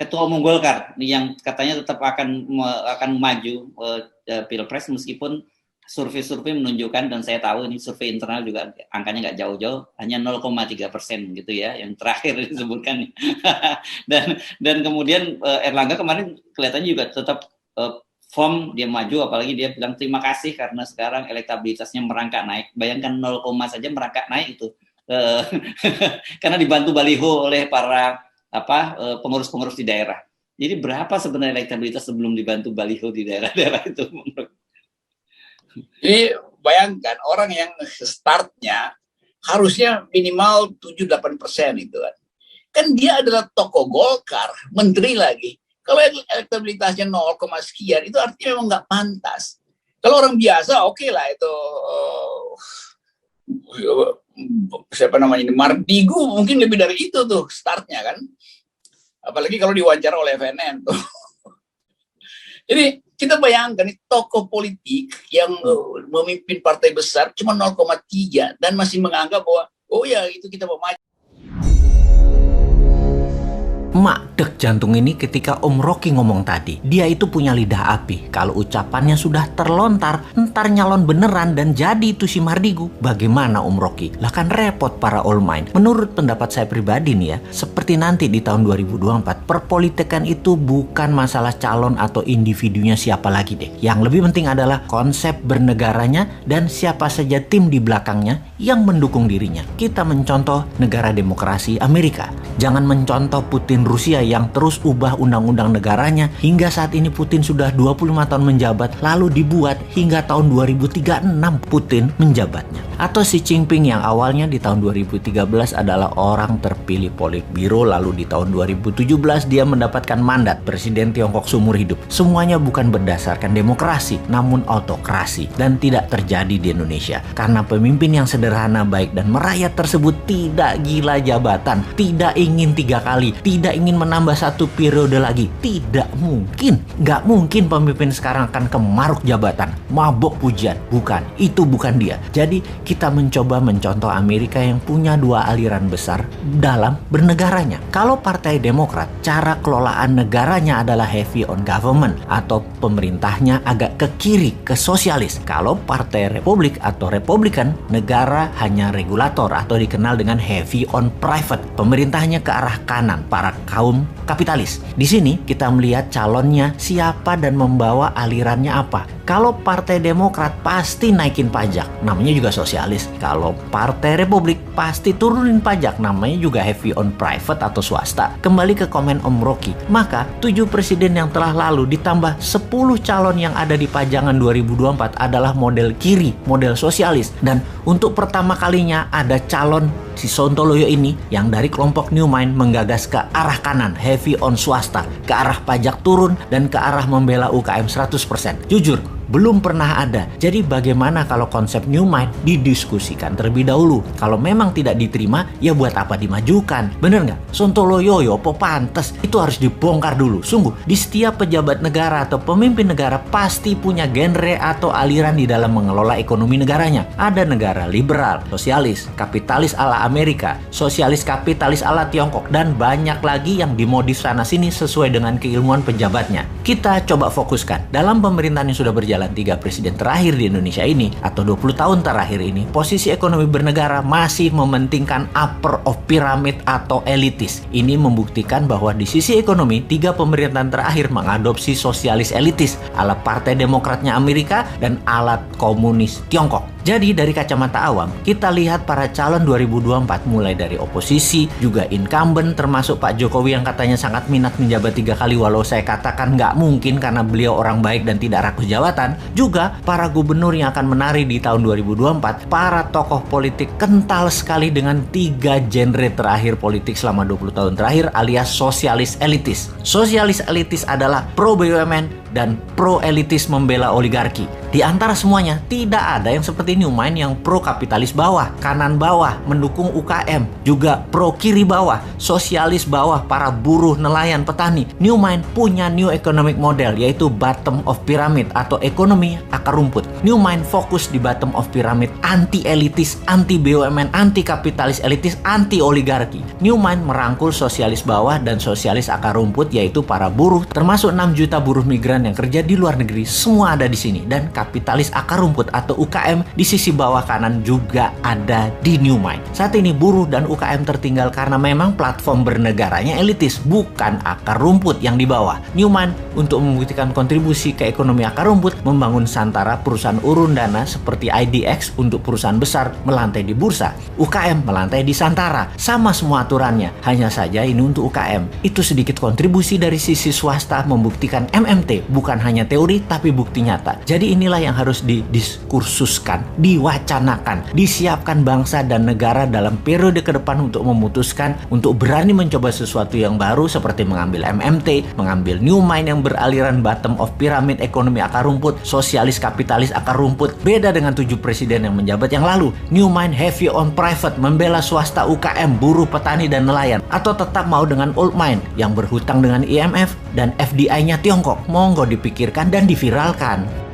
Ketua Umum Golkar yang katanya tetap akan maju Pilpres meskipun survei menunjukkan, dan saya tahu ini survei internal juga angkanya nggak jauh-jauh, hanya 0,3% gitu ya yang terakhir disebutkan. dan kemudian Erlangga kemarin kelihatannya juga tetap firm dia maju, apalagi dia bilang terima kasih karena sekarang elektabilitasnya merangkak naik. Bayangkan 0, saja merangkak naik itu karena dibantu baliho oleh para pengurus-pengurus di daerah. Jadi berapa sebenarnya elektabilitas sebelum dibantu baliho di daerah-daerah itu? Jadi bayangkan orang yang startnya harusnya minimal 7-8% itu kan. Kan dia adalah tokoh Golkar, menteri lagi. Kalau elektabilitasnya 0, sekian itu artinya memang nggak pantas. Kalau orang biasa oke lah itu siapa namanya ini Mardigu mungkin lebih dari itu tuh startnya kan. Apalagi kalau diwawancara oleh FNN tuh. Jadi kita bayangkan tokoh politik yang memimpin partai besar cuma 0,3 dan masih menganggap bahwa oh ya itu kita mau maju. Mak dek jantung ini ketika Om Rocky ngomong tadi. Dia itu punya lidah api. Kalau ucapannya sudah terlontar, ntar nyalon beneran dan jadi itu si Mardigu. Bagaimana Om Rocky? Lah kan repot para all mind. Menurut pendapat saya pribadi nih ya, seperti nanti di tahun 2024, perpolitikan itu bukan masalah calon atau individunya siapa lagi deh. Yang lebih penting adalah konsep bernegaranya dan siapa saja tim di belakangnya yang mendukung dirinya. Kita mencontoh negara demokrasi Amerika. Jangan mencontoh Putin Rusia yang terus ubah undang-undang negaranya hingga saat ini Putin sudah 25 tahun menjabat, lalu dibuat hingga tahun 2036 Putin menjabatnya. Atau Xi Jinping yang awalnya di tahun 2013 adalah orang terpilih Politbiro, lalu di tahun 2017 dia mendapatkan mandat Presiden Tiongkok seumur hidup. Semuanya bukan berdasarkan demokrasi, namun autokrasi, dan tidak terjadi di Indonesia. Karena pemimpin yang sederhana, baik, dan merayat tersebut tidak gila jabatan, tidak ingin 3 kali, tidak ingin menambah 1 periode lagi. Tidak mungkin. Nggak mungkin pemimpin sekarang akan kemaruk jabatan, mabok pujian. Bukan, itu bukan dia. Jadi kita mencoba mencontoh Amerika yang punya 2 aliran besar dalam bernegaranya. Kalau Partai Demokrat, cara kelolaan negaranya adalah heavy on government atau pemerintahnya agak ke kiri, ke sosialis. Kalau Partai Republik atau Republikan, negara hanya regulator atau dikenal dengan heavy on private. Pemerintahnya ke arah kanan, para kaum kapitalis. Di sini kita melihat calonnya siapa dan membawa alirannya apa. Kalau Partai Demokrat pasti naikin pajak, namanya juga sosialis. Kalau Partai Republik pasti turunin pajak, namanya juga heavy on private atau swasta. Kembali ke komen Om Rocky, maka 7 presiden yang telah lalu ditambah 10 calon yang ada di pajangan 2024 adalah model kiri, model sosialis. Dan untuk pertama kalinya ada calon si Sontoloyo ini yang dari kelompok New Mind menggagas ke arah kanan, heavy on swasta, ke arah pajak turun dan ke arah membela UKM 100%. Jujur, belum pernah ada. Jadi bagaimana kalau konsep New Mind didiskusikan terlebih dahulu? Kalau memang tidak diterima, ya buat apa dimajukan? Bener nggak? Sontoloyo apa pantes? Itu harus dibongkar dulu. Sungguh, di setiap pejabat negara atau pemimpin negara pasti punya genre atau aliran di dalam mengelola ekonomi negaranya. Ada negara liberal, sosialis, kapitalis ala Amerika, sosialis kapitalis ala Tiongkok, dan banyak lagi yang dimodif sana-sini sesuai dengan keilmuan pejabatnya. Kita coba fokuskan. Dalam pemerintahan yang sudah berjalan 3 presiden terakhir di Indonesia ini atau 20 tahun terakhir ini, posisi ekonomi bernegara masih mementingkan upper of pyramid atau elitis. Ini membuktikan bahwa di sisi ekonomi 3 pemerintahan terakhir mengadopsi sosialis elitis ala Partai Demokratnya Amerika dan ala komunis Tiongkok. Jadi dari kacamata awam, kita lihat para calon 2024 mulai dari oposisi, juga incumbent termasuk Pak Jokowi yang katanya sangat minat menjabat 3 kali walau saya katakan nggak mungkin karena beliau orang baik dan tidak rakus jabatan. Juga para gubernur yang akan menari di tahun 2024, para tokoh politik kental sekali dengan 3 genre terakhir politik selama 20 tahun terakhir alias sosialis elitis. Sosialis elitis adalah pro BUMN, dan pro-elitis membela oligarki. Di antara semuanya, tidak ada yang seperti New Mind yang pro-kapitalis bawah, kanan bawah, mendukung UKM, juga pro-kiri bawah, sosialis bawah, para buruh, nelayan, petani. New Mind punya new economic model, yaitu bottom of pyramid atau ekonomi akar rumput. New Mind fokus di bottom of pyramid, anti-elitis, anti-BUMN, anti-kapitalis elitis, anti-oligarki. New Mind merangkul sosialis bawah dan sosialis akar rumput, yaitu para buruh, termasuk 6 juta buruh migran yang kerja di luar negeri, semua ada di sini. Dan kapitalis akar rumput atau UKM di sisi bawah kanan juga ada di New Mind. Saat ini buruh dan UKM tertinggal karena memang platform bernegaranya elitis, bukan akar rumput yang di bawah. New Mind untuk membuktikan kontribusi ke ekonomi akar rumput membangun Santara, perusahaan urun dana seperti IDX untuk perusahaan besar melantai di bursa, UKM melantai di Santara. Sama semua aturannya, hanya saja ini untuk UKM. Itu sedikit kontribusi dari sisi swasta membuktikan MMT bukan hanya teori tapi bukti nyata. Jadi inilah yang harus didiskursuskan, diwacanakan, disiapkan bangsa dan negara dalam periode ke depan untuk memutuskan, untuk berani mencoba sesuatu yang baru seperti mengambil MMT, mengambil New Mind yang beraliran bottom of pyramid, ekonomi akar rumput, sosialis kapitalis akar rumput. Beda dengan 7 presiden yang menjabat yang lalu. New Mind heavy on private, membela swasta, UKM, buruh, petani, dan nelayan. Atau tetap mau dengan old mind yang berhutang dengan IMF dan FDI-nya Tiongkok. Monggo dipikirkan dan diviralkan.